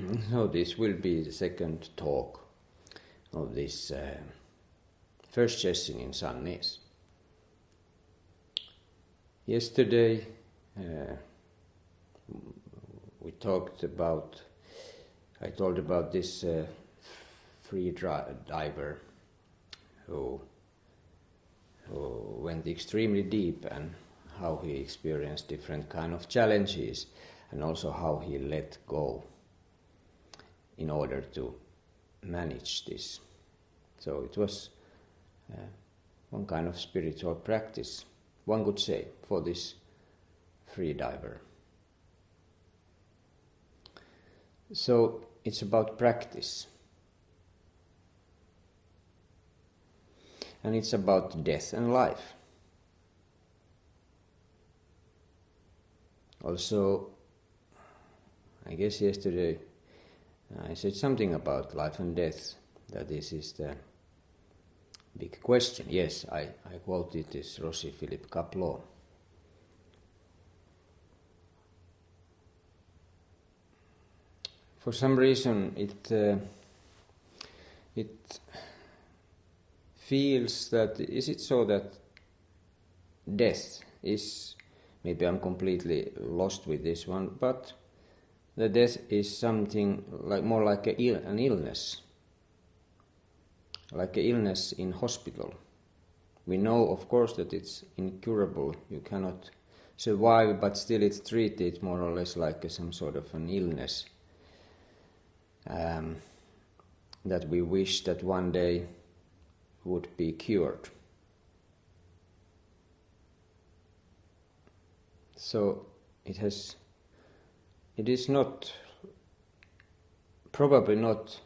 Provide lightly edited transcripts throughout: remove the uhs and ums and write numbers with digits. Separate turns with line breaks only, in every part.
So this will be the second talk of this first session in Sannäs. Yesterday I told about this free diver who went extremely deep and how he experienced different kind of challenges and also how he let go in order to manage this. So it was one kind of spiritual practice, one could say, for this free diver. So it's about practice. And it's about death and life. Also, I guess yesterday I said something about life and death, that this is the big question. Yes, I quoted this Rossi Philip Kapleau. For some reason it feels that, is it so that death is, maybe I'm completely lost with this one, but the death is something like more like an illness, like an illness in hospital. We know, of course, that it's incurable, you cannot survive, but still it's treated more or less like some sort of an illness that we wish that one day would be cured. So it is not, probably not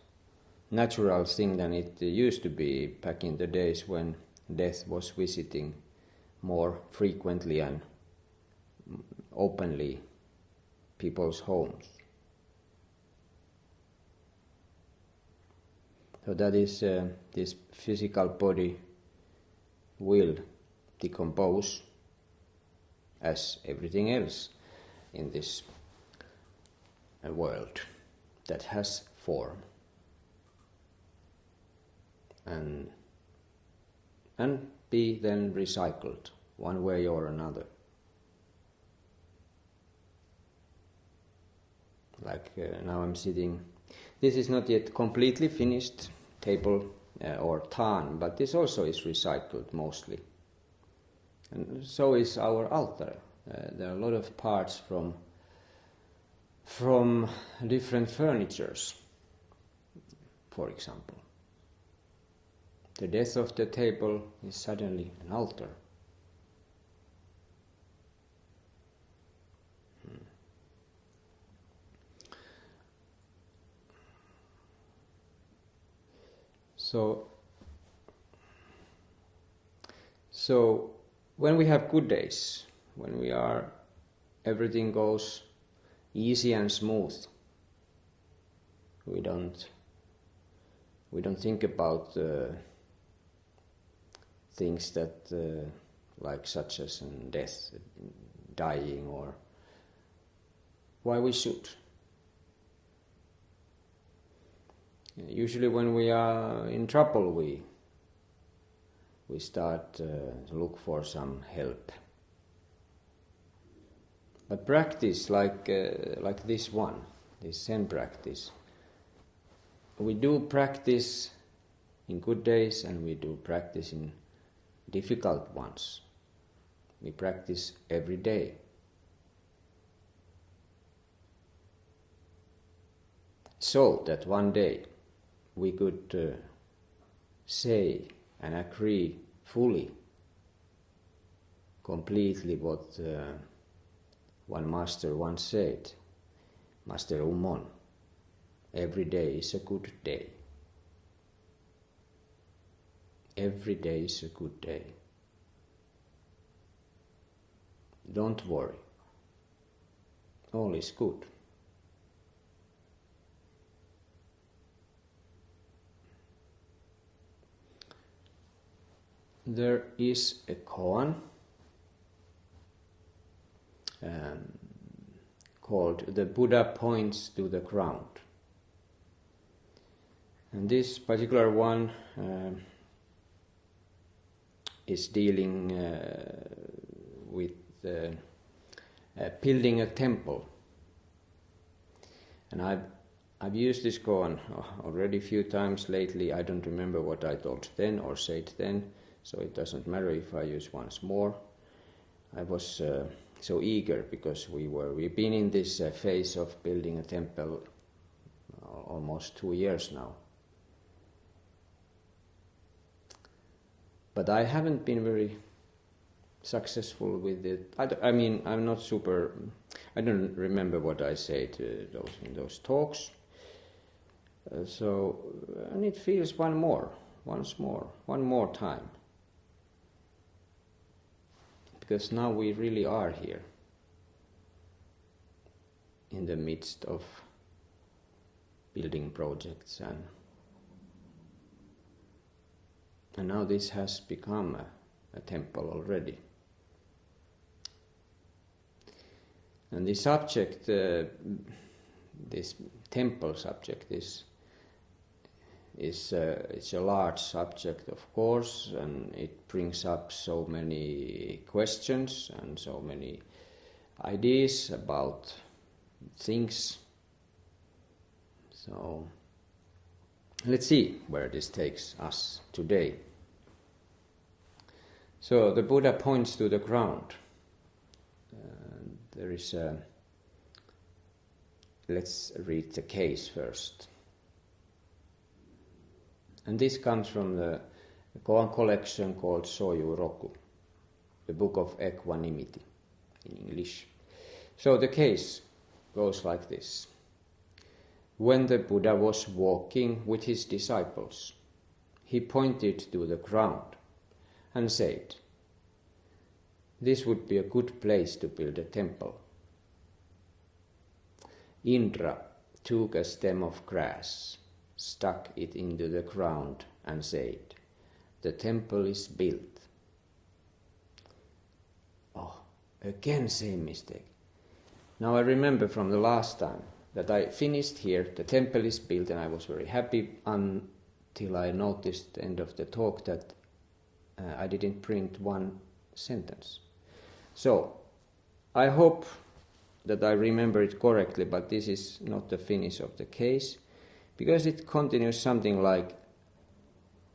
natural thing than it used to be back in the days when death was visiting more frequently and openly people's homes. So that is this physical body will decompose as everything else in this world that has form and be then recycled one way or another. Like now I'm sitting, this is not yet completely finished table or tarn, but this also is recycled mostly. And so is our altar. There are a lot of parts from different furnitures, for example. The death of the table is suddenly an altar. So when we have good days, when everything goes easy and smooth, we don't think about things that like such as death, dying, or why we should. Usually when we are in trouble, we start to look for some help. But practice like this one, this Zen practice, we do practice in good days and we do practice in difficult ones. We practice every day. So that one day we could say and agree fully, completely what one master once said, Master Umon, every day is a good day. Every day is a good day. Don't worry. All is good. There is a koan called "The Buddha Points to the Ground." And this particular one is dealing with building a temple. And I've used this koan already a few times lately. I don't remember what I told then or said then, so it doesn't matter if I use once more. I was so eager because we've been in this phase of building a temple almost 2 years now. But I haven't been very successful with it. I mean, I'm not super. I don't remember what I said in those talks. And it feels one more time. Because now we really are here, in the midst of building projects, and now this has become a temple already. And the subject, this temple subject, it's a large subject, of course, and it brings up so many questions and so many ideas about things. So let's see where this takes us today. So the Buddha points to the ground. There is a. Let's read the case first. And this comes from the koan collection called Soyu Roku, the Book of Equanimity in English. So the case goes like this. When the Buddha was walking with his disciples, he pointed to the ground and said, "This would be a good place to build a temple." Indra took a stem of grass, stuck it into the ground and said, "The temple is built." Oh, again same mistake. Now I remember from the last time that I finished here, the temple is built, and I was very happy until I noticed at the end of the talk that I didn't print one sentence. So, I hope that I remember it correctly, but this is not the finish of the case, because it continues something like,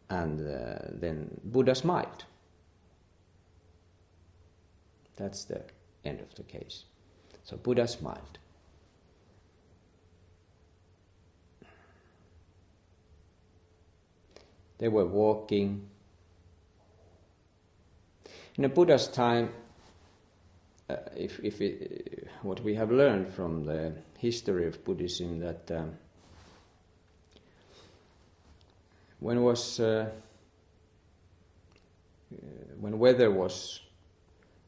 and then Buddha smiled. That's the end of the case. So Buddha smiled. They were walking. In the Buddha's time, what we have learned from the history of Buddhism, that when weather was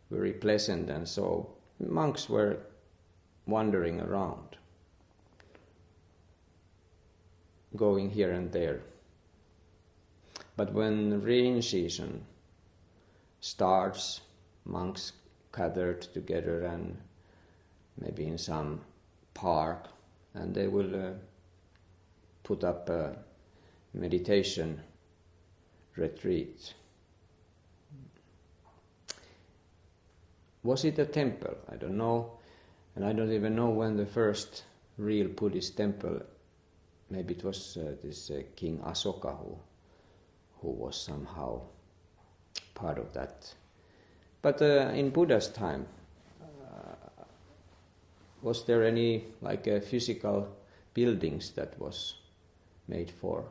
very pleasant, and so monks were wandering around, going here and there. But when rain season starts, monks gathered together and maybe in some park, and they will put up a meditation retreat. Was it a temple? I don't know, and I don't even know when the first real Buddhist temple, maybe it was this King Asoka who was somehow part of that. But in Buddha's time, was there any physical buildings that was made for,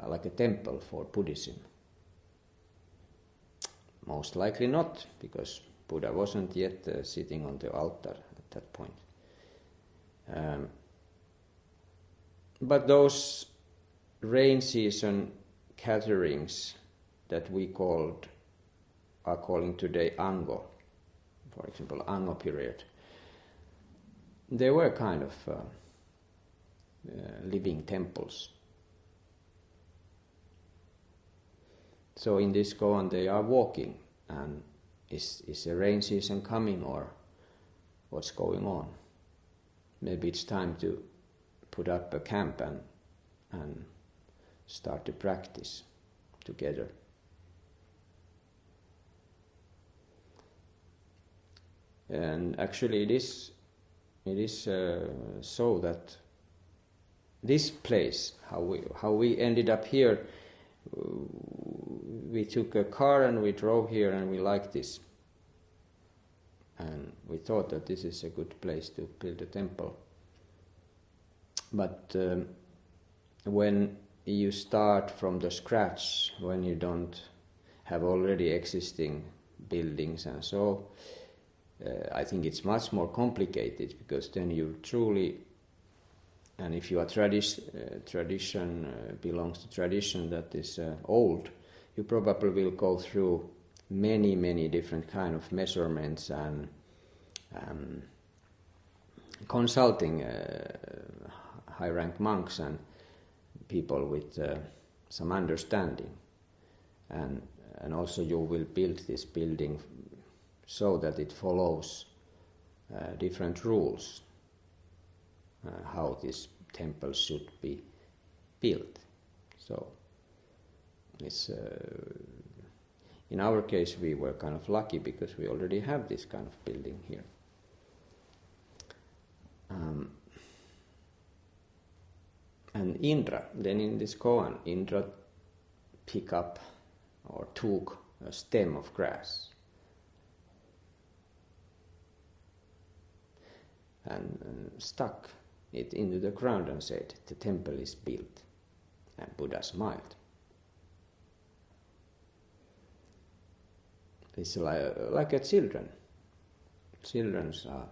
like a temple for Buddhism? Most likely not, because Buddha wasn't yet sitting on the altar at that point. But those rain season gatherings that we are calling today Ango, for example, Ango period, they were kind of living temples. So in this koan they are walking, and is the rain season coming, or what's going on? Maybe it's time to put up a camp and and start to practice together. And actually it is so that this place, how we ended up here, we took a car and we drove here and we liked this. And we thought that this is a good place to build a temple. But when you start from the scratch, when you don't have already existing buildings and so, I think it's much more complicated, because then you truly, and if your tradition belongs to tradition that is old, you probably will go through many different kind of measurements and consulting high-ranked monks and people with some understanding, and also you will build this building so that it follows different rules, how this temple should be built. So it's in our case we were kind of lucky because we already have this kind of building here. And Indra, then in this koan, Indra pick up or took a stem of grass and stuck it into the ground and said, "The temple is built." And Buddha smiled. It's like a children. Children are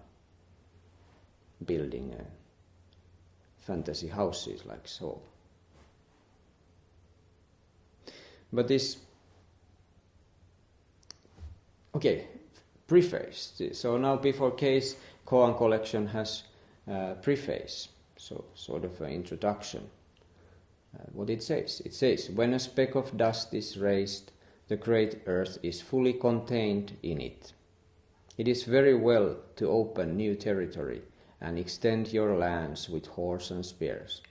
building fantasy houses like so. But this, okay, preface. So now before case, koan collection has preface, so sort of an introduction. What it says? It says, "When a speck of dust is raised, the great earth is fully contained in it. It is very well to open new territory and extend your lands with horse and spears.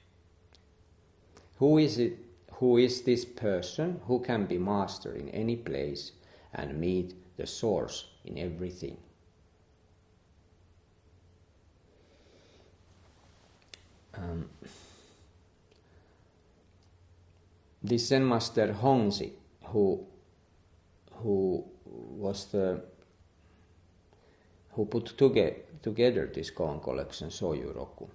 Who is it? Who is this person who can be master in any place and meet the source in everything?" This Zen master Hongzi, who put together this koan collection Soyuroku,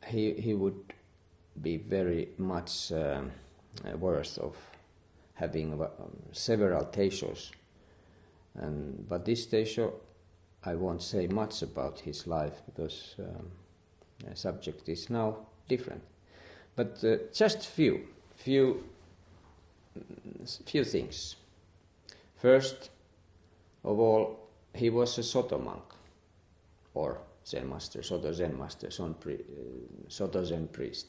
he would be very much worth of having several Teishos, but this Teisho I won't say much about his life because the subject is now different. But just few things. First of all, he was a Soto monk, or Zen master, Soto Zen master, Soto Zen priest.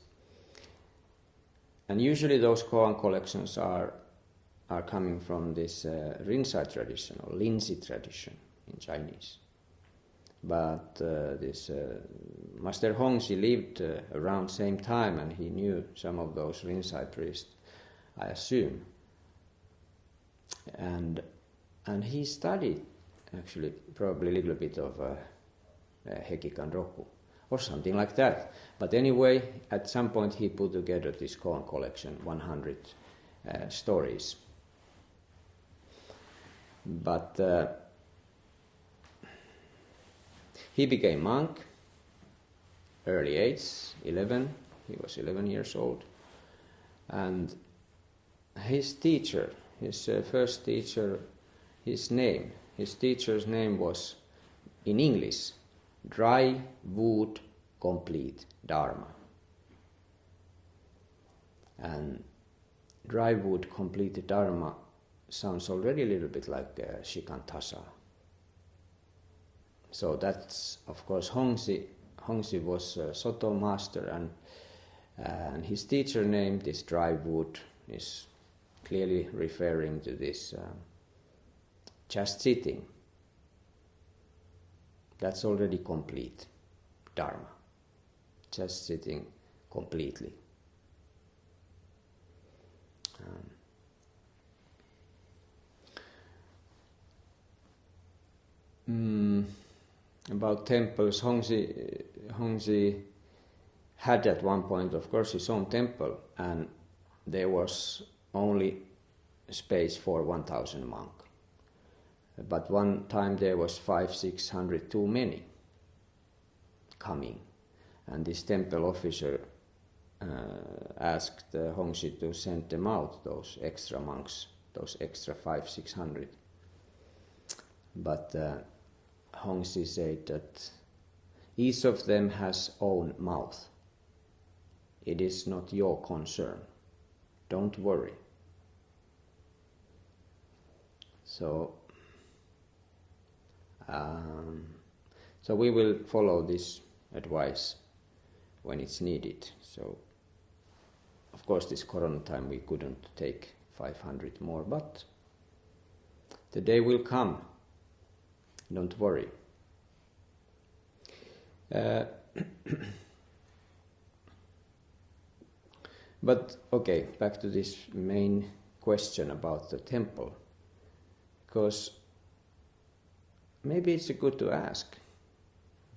And usually those koan collections are coming from this Rinzai tradition or Linzhi tradition in Chinese. But this Master Hongzi lived around same time, and he knew some of those Rinzai priests, I assume. And he studied actually probably a little bit of Hekikan Roku or something like that. But anyway, at some point he put together this koan collection, 100 stories. But he became monk, early age, 11. He was 11 years old. And his teacher, his first teacher, his teacher's name was, in English, Dry Wood Complete Dharma. And Dry Wood Complete Dharma sounds already a little bit like Shikantasa. So that's, of course, Hongzi was a Soto master, and his teacher name, this Dry Wood, is clearly referring to this just sitting. That's already complete Dharma. just sitting completely. About temples, Hongzhi had at one point, of course, his own temple, and there was only space for 1,000 monks. But one time there was 500-600 too many coming, and this temple officer asked Hongzhi to send them out, those extra monks, those extra 500-600. But Hongzhi said that each of them has own mouth. It is not your concern. Don't worry. So we will follow this advice when it's needed. So, of course, this corona time we couldn't take 500 more, but the day will come. Don't worry. But okay, back to this main question about the temple, because maybe it's good to ask,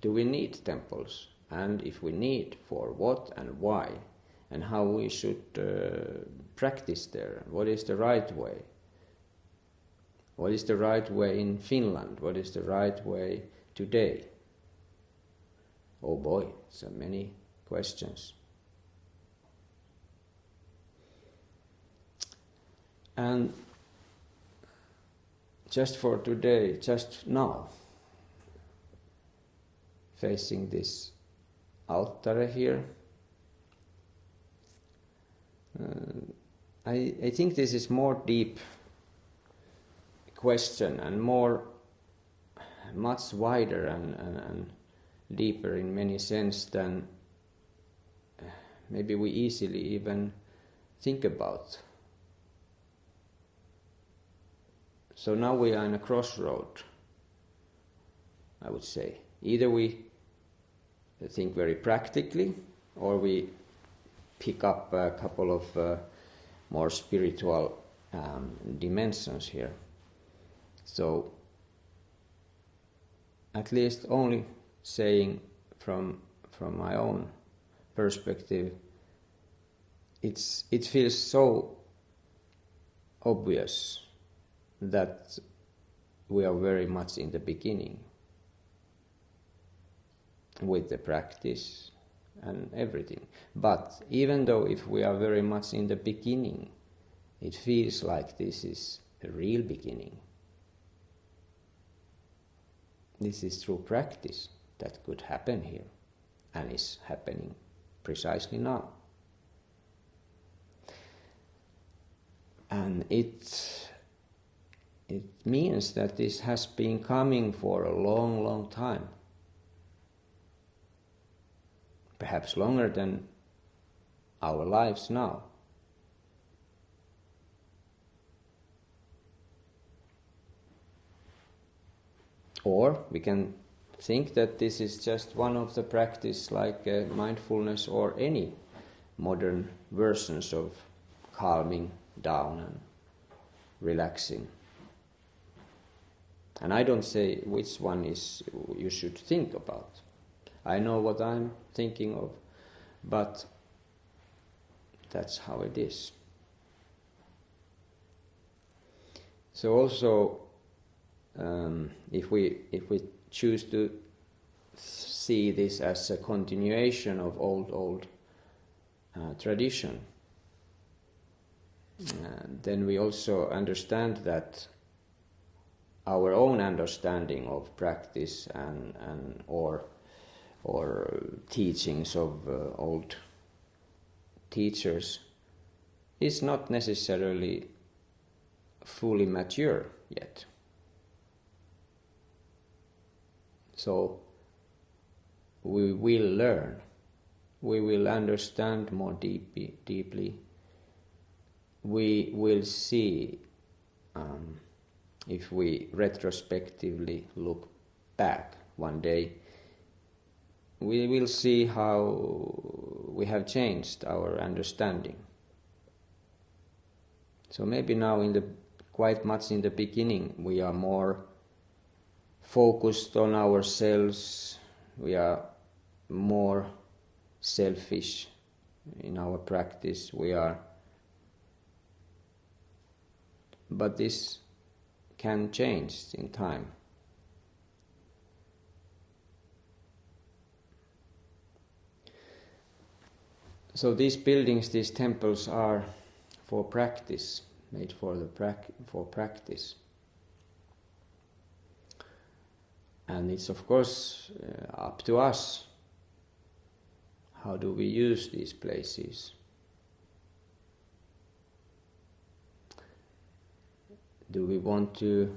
do we need temples? And if we need, for what and why? And how we should practice there? What is the right way? What is the right way in Finland? What is the right way today? Oh boy, so many questions. And just for today, just now, facing this altar here, I think this is more deep question and much wider and deeper in many sense than maybe we easily even think about. So now we are in a crossroad, I would say. Either we think very practically, or we pick up a couple of more spiritual dimensions here. So, at least only saying from my own perspective, it feels so obvious that we are very much in the beginning with the practice and everything. But even though if we are very much in the beginning, it feels like this is a real beginning. This is through practice that could happen here and is happening precisely now. And it means that this has been coming for a long, long time. Perhaps longer than our lives now. Or we can think that this is just one of the practice like mindfulness or any modern versions of calming down and relaxing. And I don't say which one is you should think about. I know what I'm thinking of, but that's how it is. So also, if we choose to see this as a continuation of old tradition, then we also understand that our own understanding of practice and or teachings of old teachers is not necessarily fully mature yet. So we will learn, we will understand more deeply. We will see, if we retrospectively look back one day, we will see how we have changed our understanding. So maybe now quite much in the beginning we are more focused on ourselves, we are more selfish in our practice, but this can change in time. So these buildings, these temples are for practice, made for practice. And it's of course up to us. How do we use these places? Do we want to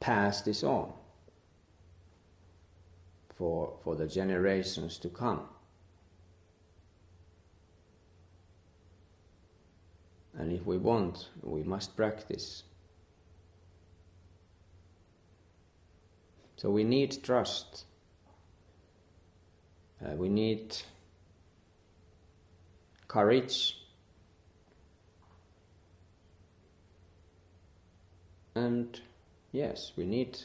pass this on for the generations to come? And if we want, we must practice. So we need trust. We need courage. And yes, we need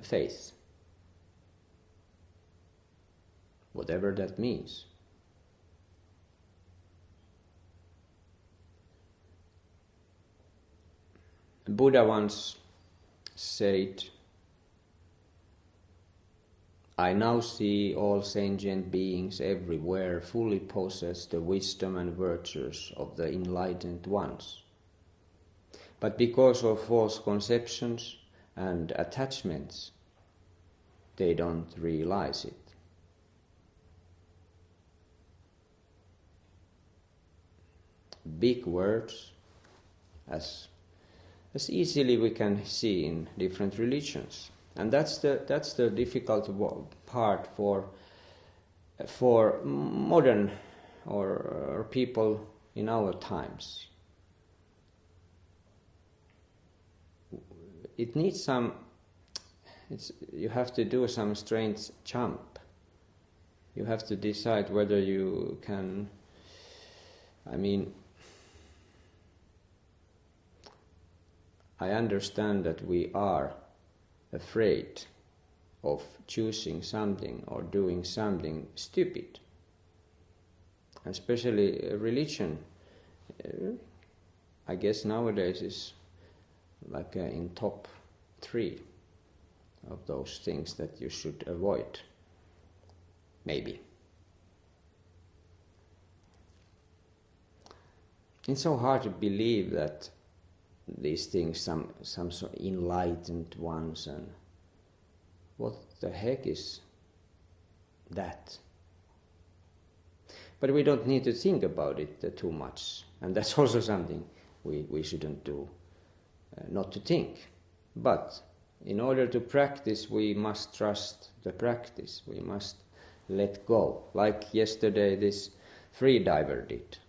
faith. Whatever that means. Buddha once said, "I now see all sentient beings everywhere fully possess the wisdom and virtues of the enlightened ones. But because of false conceptions and attachments, they don't realize it." Big words, as easily we can see in different religions. And that's the difficult part for modern or people in our times. It needs you have to do some strange jump. You have to decide whether you can, I understand that we are afraid of choosing something or doing something stupid. Especially religion, I guess nowadays is like in top 3 of those things that you should avoid. Maybe. It's so hard to believe that these things, some sort of enlightened ones, and what the heck is that? But we don't need to think about it too much, and that's also something we shouldn't do, not to think. But in order to practice, we must trust the practice, we must let go, like yesterday this free diver did.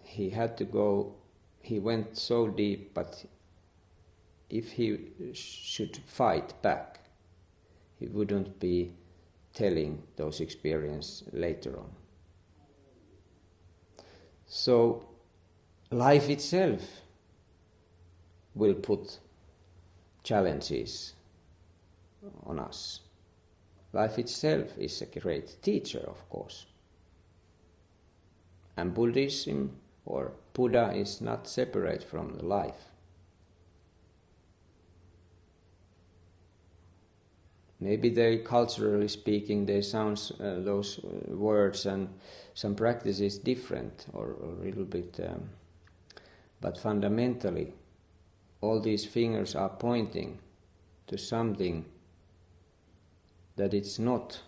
He had to go, he went so deep, but if he should fight back, he wouldn't be telling those experiences later on. So life itself will put challenges on us. Life itself is a great teacher, of course. And Buddhism or Buddha is not separate from the life. Maybe they, culturally speaking, they sound those words and some practices different or a little bit, but fundamentally, all these fingers are pointing to something that it's not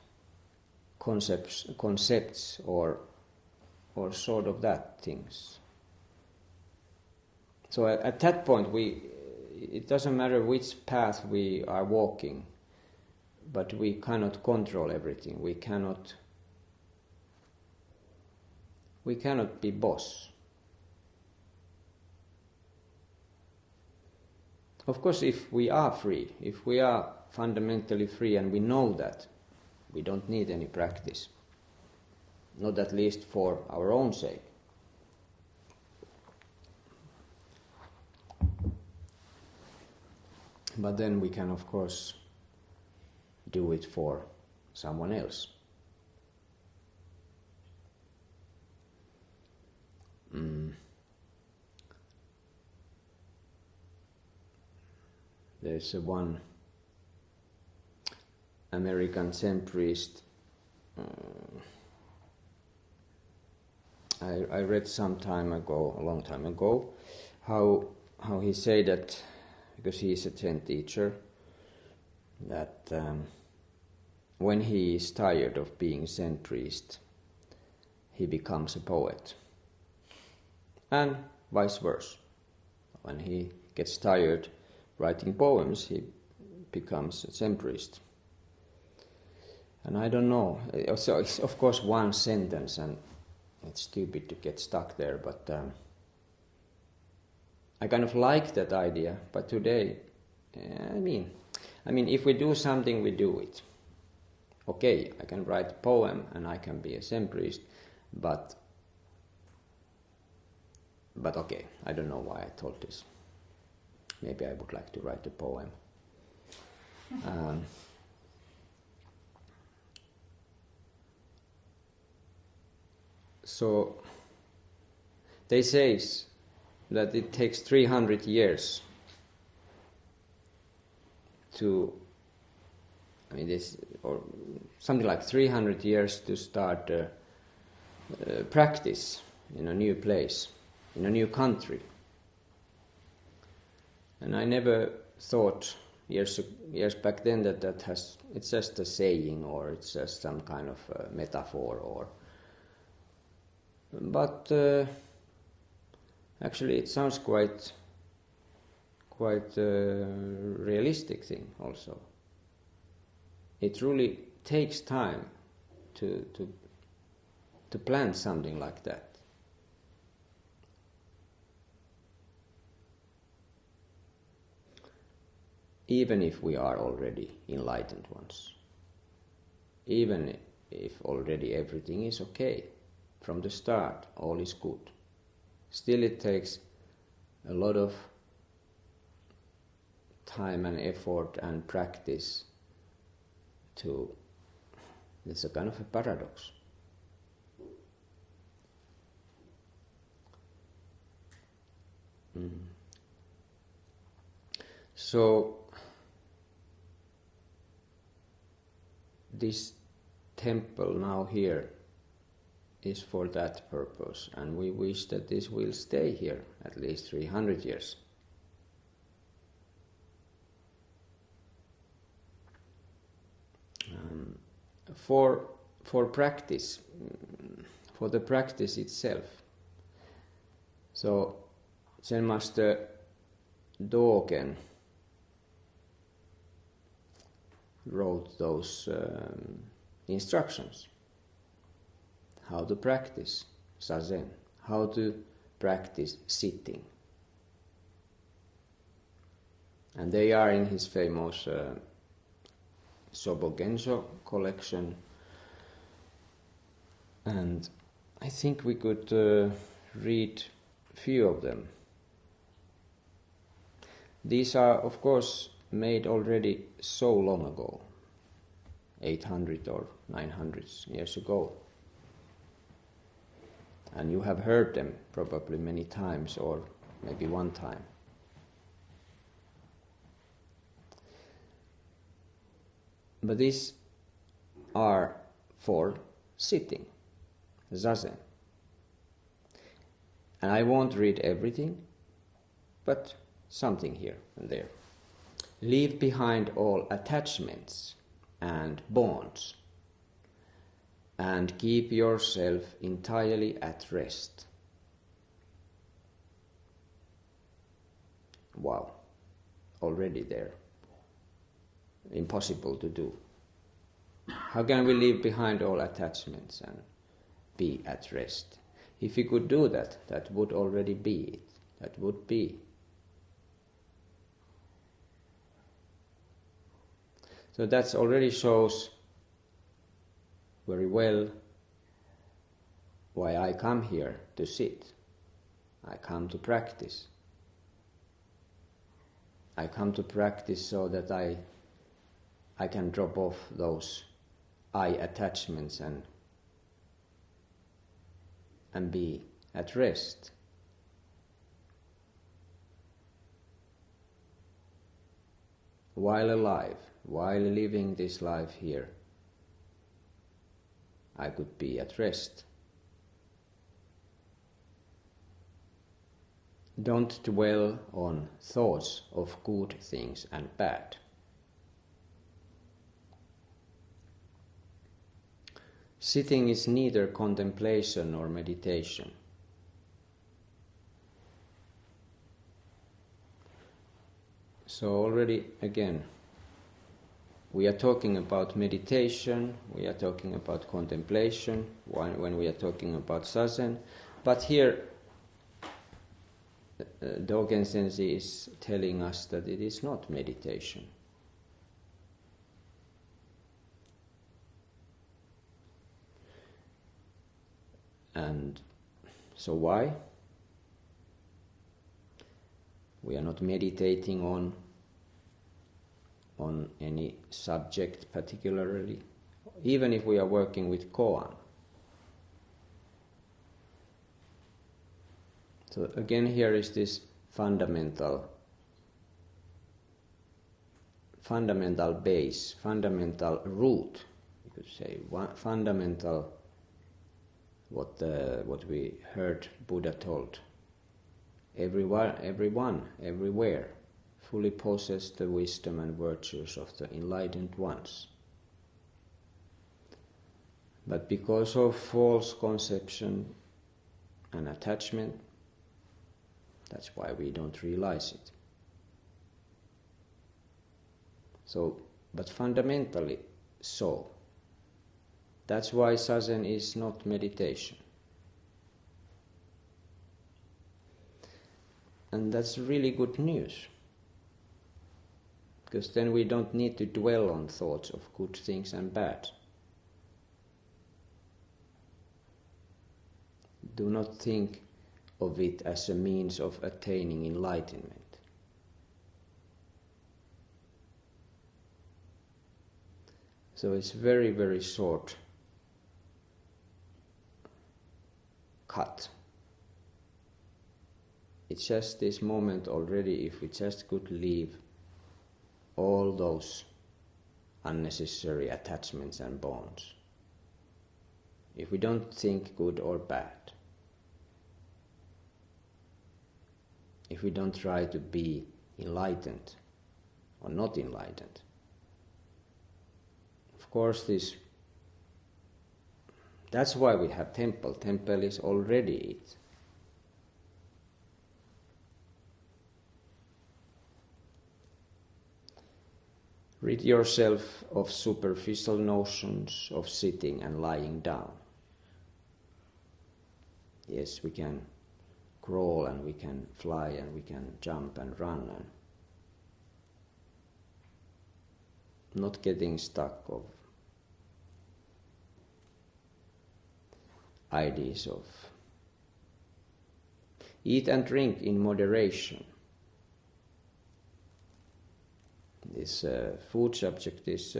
concepts or sort of that things. So at that point, it doesn't matter which path we are walking, but we cannot control everything. We cannot be boss. of course, if we are free, if we are fundamentally free and we know that, we don't need any practice. Not at least for our own sake. But then we can, of course, do it for someone else. There's one American Zen priest. I read a long time ago, how he said that, because he is a Zen teacher, that when he is tired of being Zen priest, he becomes a poet, and vice versa. When he gets tired writing poems, he becomes a Zen priest. And I don't know, so it's of course one sentence, and it's stupid to get stuck there, but I kind of like that idea. But today, I mean, if we do something, we do it. Okay, I can write a poem and I can be a Zen priest, but okay, I don't know why I told this. Maybe I would like to write a poem. So they say that it takes 300 years or something like 300 years to start practice in a new place, in a new country. And I never thought years back then that it's just a saying, or it's just some kind of metaphor, but actually it sounds quite realistic thing also. It really takes time to plan something like that. Even if we are already enlightened ones, even if already everything is okay, from the start all is good, still it takes a lot of time and effort and practice to, it's a kind of a paradox. So this temple now here is for that purpose, and we wish that this will stay here at least 300 years. For practice, for the practice itself. So Zen Master Dogen wrote those instructions, how to practice Zazen, how to practice sitting. And they are in his famous Sobogenzo collection, and I think we could read a few of them. These are, of course, made already so long ago, 800 or 900 years ago. And you have heard them probably many times, or maybe one time. But these are for sitting, Zazen. And I won't read everything, but something here and there. Leave behind all attachments and bonds, and keep yourself entirely at rest. Wow, already there. Impossible to do. How can we leave behind all attachments and be at rest? If we could do that, that would already be it. That would be So that already shows very well why I come here to sit. I come to practice. I come to practice so that I can drop off those I attachments and be at rest. While alive, while living this life here, I could be at rest. Don't dwell on thoughts of good things and bad. Sitting is neither contemplation nor meditation. So already, again, we are talking about meditation, we are talking about contemplation, when we are talking about Sazen, but here Dogen Sensei is telling us that it is not meditation. And so why? We are not meditating on any subject particularly, even if we are working with koan. So again, here is this fundamental base, fundamental root, you could say, fundamental what we heard Buddha told. Everyone, everywhere, fully possess the wisdom and virtues of the enlightened ones. But because of false conception and attachment, that's why we don't realize it. So, but fundamentally so. That's why Sazen is not meditation. And that's really good news. Because then we don't need to dwell on thoughts of good things and bad. Do not think of it as a means of attaining enlightenment. So it's very, very short cut. It's just this moment already, if we just could leave all those unnecessary attachments and bonds. If we don't think good or bad. If we don't try to be enlightened or not enlightened. Of course, that's why we have temple. Temple is already it. Rid yourself of superficial notions of sitting and lying down. Yes, we can crawl and we can fly and we can jump and run and not getting stuck of ideas of eat and drink in moderation. This food subject is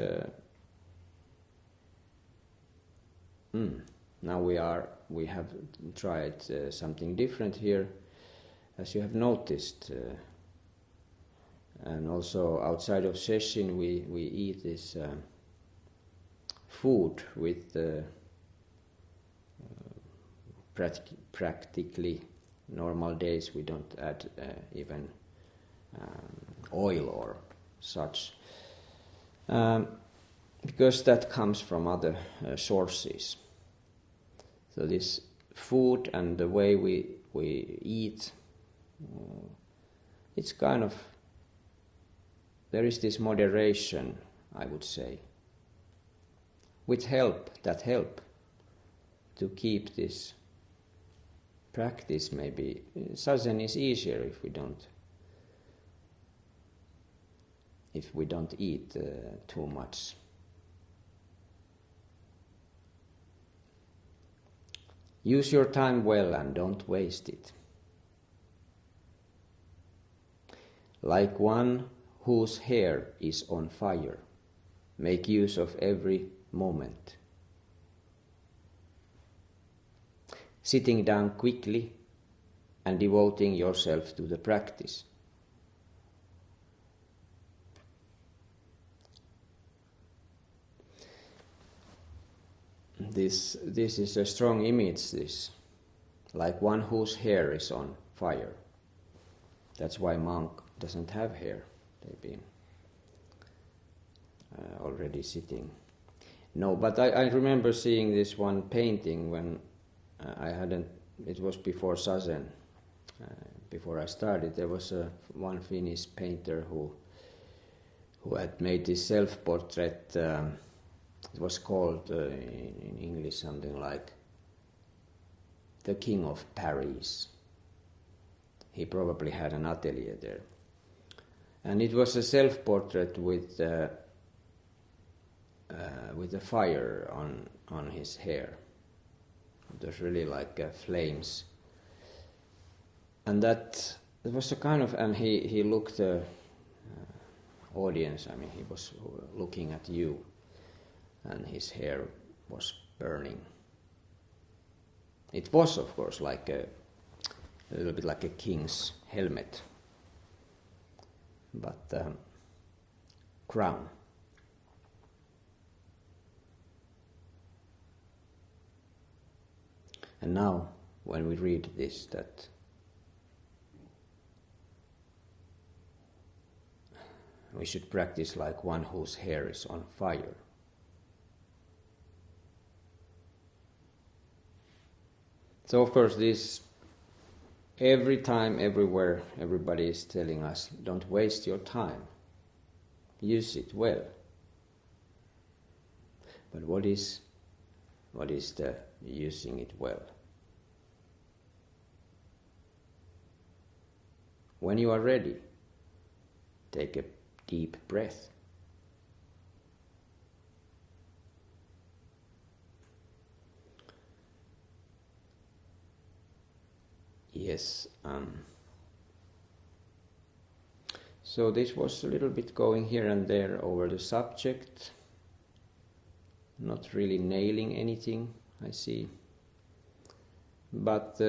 now we have tried something different here, as you have noticed, and also outside of Sesshin we eat this food with practically normal days. We don't add even oil or such, because that comes from other sources. So this food and the way we eat, it's kind of, there is this moderation, I would say, with help to keep this practice. Maybe Sazen is easier if we don't if we don't eat too much. Use your time well and don't waste it. Like one whose hair is on fire, make use of every moment. Sitting down quickly and devoting yourself to the practice. This is a strong image, this, like one whose hair is on fire. That's why monk doesn't have hair. They've been already sitting. No, but I remember seeing this one painting when it was before Sazen, before I started. There was one Finnish painter who had made this self-portrait. It was called in English something like The King of Paris. He probably had an atelier there. And it was a self-portrait with a fire on his hair. It was really like flames. And that it was a kind of, and he looked audience, I mean he was looking at you, and his hair was burning. It was, of course, like a little bit like a king's helmet, but crown. And now, when we read this, that we should practice like one whose hair is on fire. So of course this, every time, everywhere, everybody is telling us, don't waste your time. Use it well. But what is the using it well? When you are ready, take a deep breath. Yes. So this was a little bit going here and there over the subject, not really nailing anything, I see. But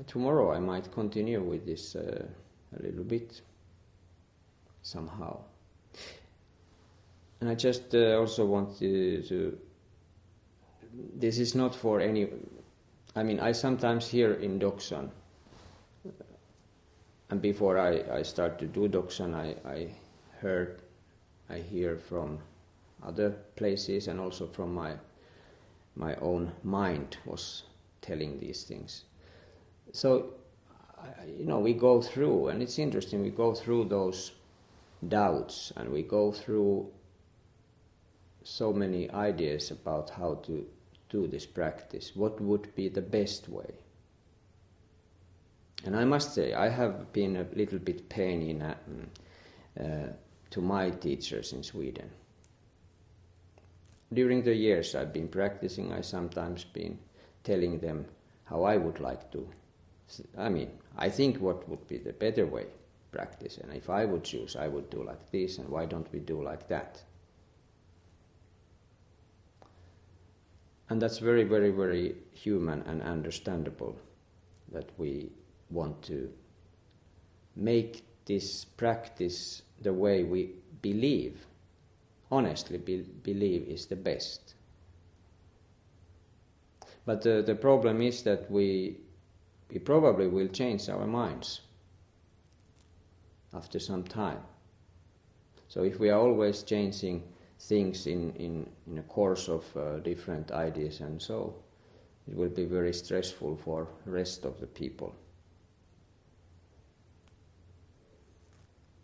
tomorrow I might continue with this a little bit, somehow. And I just also want to this is not for any, I mean, I sometimes hear in Doksan, and before I start to do Doksan, I hear from other places, and also from my own mind was telling these things. So, we go through, and it's interesting, we go through those doubts, and we go through so many ideas about how to do this practice. What would be the best way? And I must say, I have been a little bit pain to my teachers in Sweden. During the years I've been practicing, I sometimes been telling them how I would like to. I mean, I think what would be the better way practice, and if I would choose, I would do like this, and why don't we do like that? And that's very, very, very human and understandable, that we want to make this practice the way we believe, honestly believe is the best. But the problem is that we probably will change our minds after some time. So if we are always changing things in a course of different ideas, and so it will be very stressful for the rest of the people.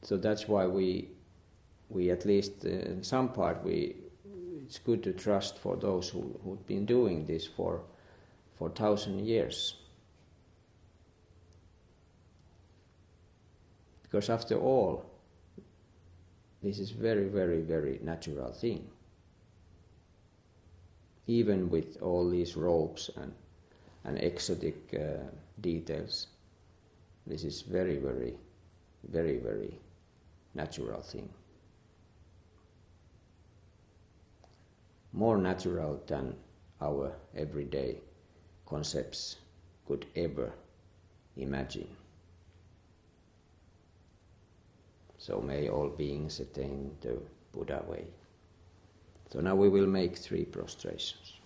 So that's why we at least in some part it's good to trust for those who've been doing this for 1,000 years. Because after all, this is very, very, very natural thing. Even with all these ropes and exotic details, this is very, very, very, very natural thing. More natural than our everyday concepts could ever imagine. So may all beings attain the Buddha way. So now we will make 3 prostrations.